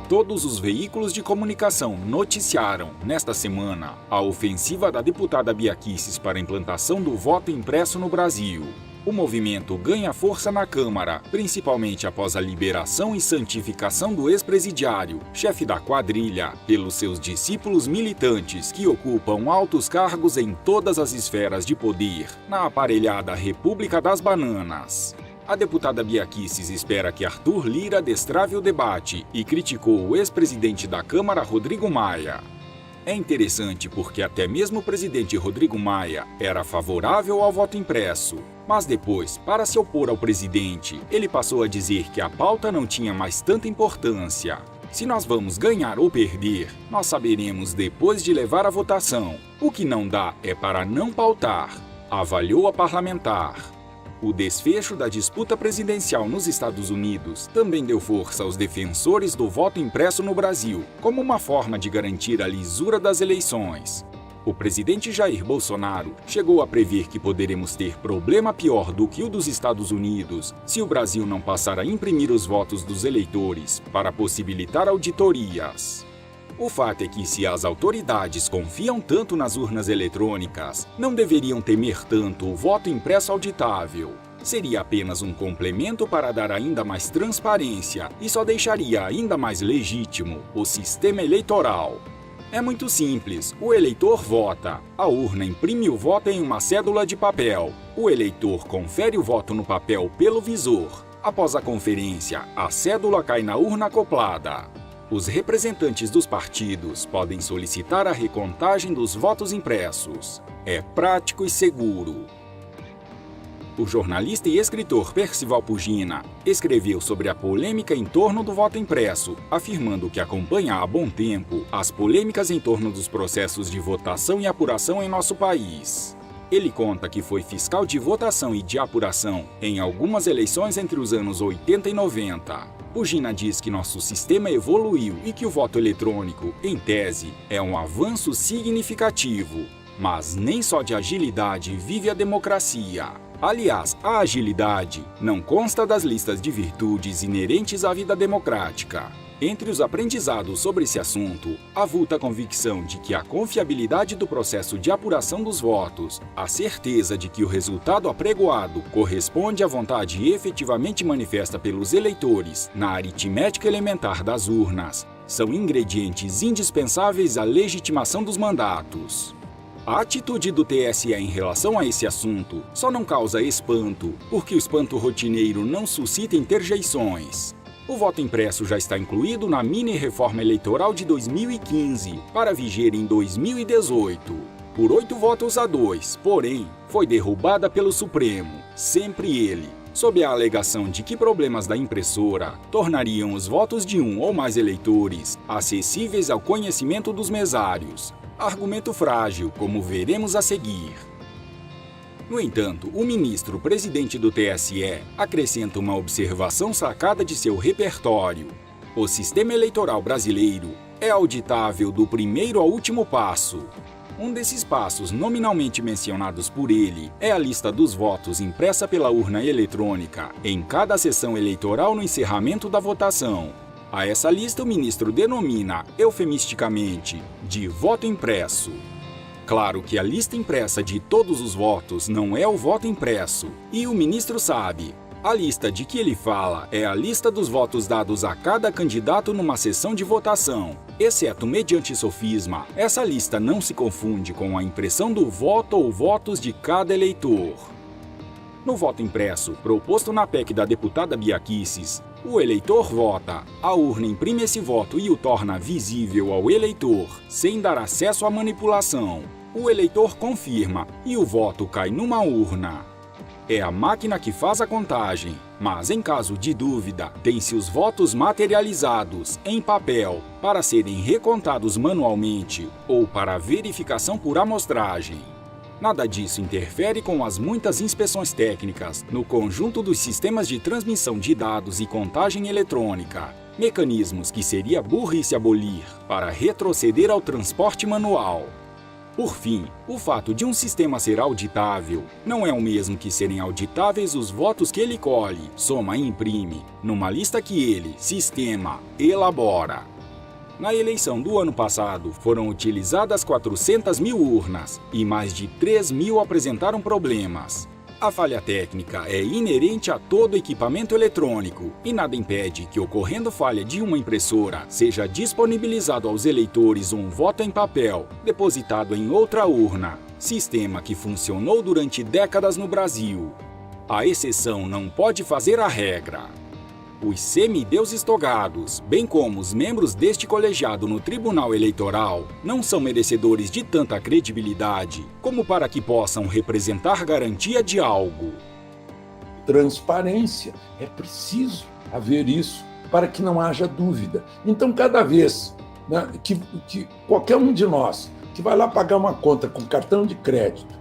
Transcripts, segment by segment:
Todos os veículos de comunicação noticiaram, nesta semana, a ofensiva da deputada Bia Kicis para a implantação do voto impresso no Brasil. O movimento ganha força na Câmara, principalmente após a liberação e santificação do ex-presidiário, chefe da quadrilha, pelos seus discípulos militantes que ocupam altos cargos em todas as esferas de poder, na aparelhada República das Bananas. A deputada Bia Kicis espera que Arthur Lira destrave o debate e criticou o ex-presidente da Câmara, Rodrigo Maia. É interessante porque até mesmo o presidente Rodrigo Maia era favorável ao voto impresso. Mas depois, para se opor ao presidente, ele passou a dizer que a pauta não tinha mais tanta importância. Se nós vamos ganhar ou perder, nós saberemos depois de levar a votação. O que não dá é para não pautar, avaliou a parlamentar. O desfecho da disputa presidencial nos Estados Unidos também deu força aos defensores do voto impresso no Brasil, como uma forma de garantir a lisura das eleições. O presidente Jair Bolsonaro chegou a prever que poderemos ter problema pior do que o dos Estados Unidos se o Brasil não passar a imprimir os votos dos eleitores para possibilitar auditorias. O fato é que, se as autoridades confiam tanto nas urnas eletrônicas, não deveriam temer tanto o voto impresso auditável. Seria apenas um complemento para dar ainda mais transparência e só deixaria ainda mais legítimo o sistema eleitoral. É muito simples, o eleitor vota, a urna imprime o voto em uma cédula de papel, o eleitor confere o voto no papel pelo visor. Após a conferência, a cédula cai na urna acoplada. Os representantes dos partidos podem solicitar a recontagem dos votos impressos. É prático e seguro. O jornalista e escritor Percival Pugina escreveu sobre a polêmica em torno do voto impresso, afirmando que acompanha há bom tempo as polêmicas em torno dos processos de votação e apuração em nosso país. Ele conta que foi fiscal de votação e de apuração em algumas eleições entre os anos 80 e 90. Pugina diz que nosso sistema evoluiu e que o voto eletrônico, em tese, é um avanço significativo. Mas nem só de agilidade vive a democracia. Aliás, a agilidade não consta das listas de virtudes inerentes à vida democrática. Entre os aprendizados sobre esse assunto, avulta a convicção de que a confiabilidade do processo de apuração dos votos, a certeza de que o resultado apregoado corresponde à vontade efetivamente manifesta pelos eleitores na aritmética elementar das urnas, são ingredientes indispensáveis à legitimação dos mandatos. A atitude do TSE em relação a esse assunto só não causa espanto, porque o espanto rotineiro não suscita interjeições. O voto impresso já está incluído na mini-reforma eleitoral de 2015, para viger em 2018. Por 8 votos a 2, porém, foi derrubada pelo Supremo, sempre ele, sob a alegação de que problemas da impressora tornariam os votos de um ou mais eleitores acessíveis ao conhecimento dos mesários. Argumento frágil, como veremos a seguir. No entanto, o ministro presidente do TSE acrescenta uma observação sacada de seu repertório. O sistema eleitoral brasileiro é auditável do primeiro ao último passo. Um desses passos nominalmente mencionados por ele é a lista dos votos impressa pela urna eletrônica em cada sessão eleitoral no encerramento da votação. A essa lista o ministro denomina, eufemisticamente, de voto impresso. Claro que a lista impressa de todos os votos não é o voto impresso, e o ministro sabe. A lista de que ele fala é a lista dos votos dados a cada candidato numa sessão de votação. Exceto mediante sofisma, essa lista não se confunde com a impressão do voto ou votos de cada eleitor. No voto impresso, proposto na PEC da deputada Bia Kicis, o eleitor vota, a urna imprime esse voto e o torna visível ao eleitor, sem dar acesso à manipulação. O eleitor confirma e o voto cai numa urna. É a máquina que faz a contagem, mas em caso de dúvida, tem-se os votos materializados, em papel, para serem recontados manualmente ou para verificação por amostragem. Nada disso interfere com as muitas inspeções técnicas no conjunto dos sistemas de transmissão de dados e contagem eletrônica, mecanismos que seria burrice abolir para retroceder ao transporte manual. Por fim, o fato de um sistema ser auditável não é o mesmo que serem auditáveis os votos que ele colhe, soma e imprime, numa lista que ele, sistema, elabora. Na eleição do ano passado, foram utilizadas 400 mil urnas e mais de 3 mil apresentaram problemas. A falha técnica é inerente a todo equipamento eletrônico e nada impede que, ocorrendo falha de uma impressora, seja disponibilizado aos eleitores um voto em papel, depositado em outra urna, sistema que funcionou durante décadas no Brasil. A exceção não pode fazer a regra. Os semideuses togados, bem como os membros deste colegiado no Tribunal Eleitoral, não são merecedores de tanta credibilidade como para que possam representar garantia de algo. Transparência. É preciso haver isso para que não haja dúvida. Então, cada vez, né, que qualquer um de nós que vai lá pagar uma conta com cartão de crédito,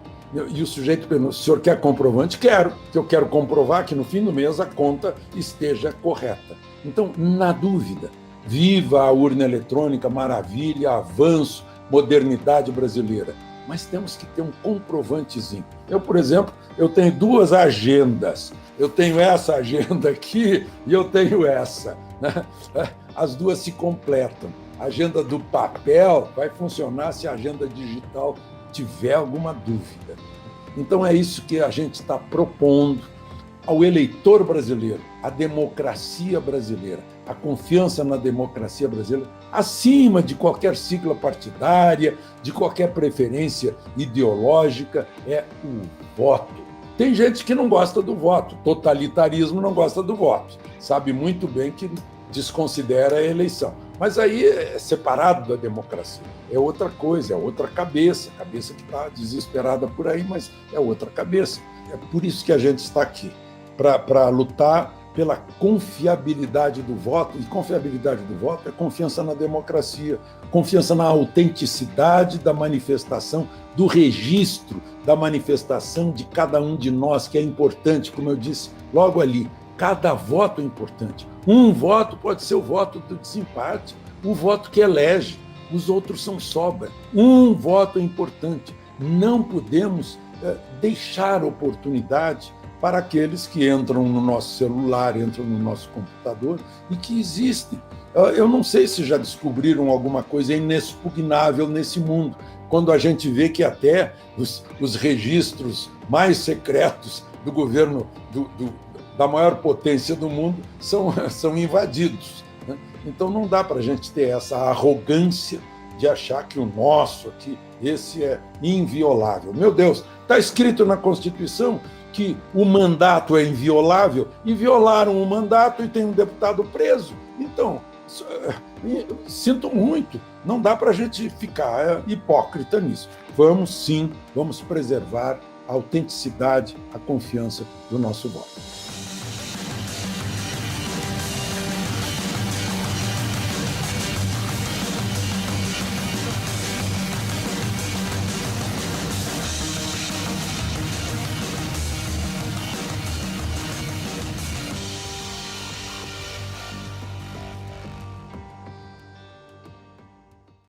e o sujeito pergunta: o senhor quer comprovante? Quero, porque eu quero comprovar que no fim do mês a conta esteja correta. Então, na dúvida, viva a urna eletrônica, maravilha, avanço, modernidade brasileira. Mas temos que ter um comprovantezinho. Eu, por exemplo, eu tenho 2 agendas. Eu tenho essa agenda aqui e eu tenho essa, né? As duas se completam. A agenda do papel vai funcionar se a agenda digital tiver alguma dúvida. Então é isso que a gente está propondo ao eleitor brasileiro, à democracia brasileira, a confiança na democracia brasileira, acima de qualquer sigla partidária, de qualquer preferência ideológica, é o voto. Tem gente que não gosta do voto, totalitarismo não gosta do voto, sabe muito bem que desconsidera a eleição. Mas aí é separado da democracia, é outra coisa, é outra cabeça que está desesperada por aí, mas é outra cabeça. É por isso que a gente está aqui, para lutar pela confiabilidade do voto, e confiabilidade do voto é confiança na democracia, confiança na autenticidade da manifestação, do registro da manifestação de cada um de nós, que é importante, como eu disse logo ali. Cada voto é importante. Um voto pode ser o voto do desempate, o voto que elege, os outros são sobra. Um voto é importante. Não podemos deixar oportunidade para aqueles que entram no nosso celular, entram no nosso computador e que existem. Eu não sei se já descobriram alguma coisa inexpugnável nesse mundo, quando a gente vê que até os registros mais secretos do governo da maior potência do mundo são invadidos, né? Então não dá para a gente ter essa arrogância de achar que o nosso aqui, esse é inviolável. Meu Deus, está escrito na Constituição que o mandato é inviolável e violaram o mandato e tem um deputado preso. Então, sinto muito, não dá para a gente ficar hipócrita nisso. Vamos preservar a autenticidade, a confiança do nosso voto.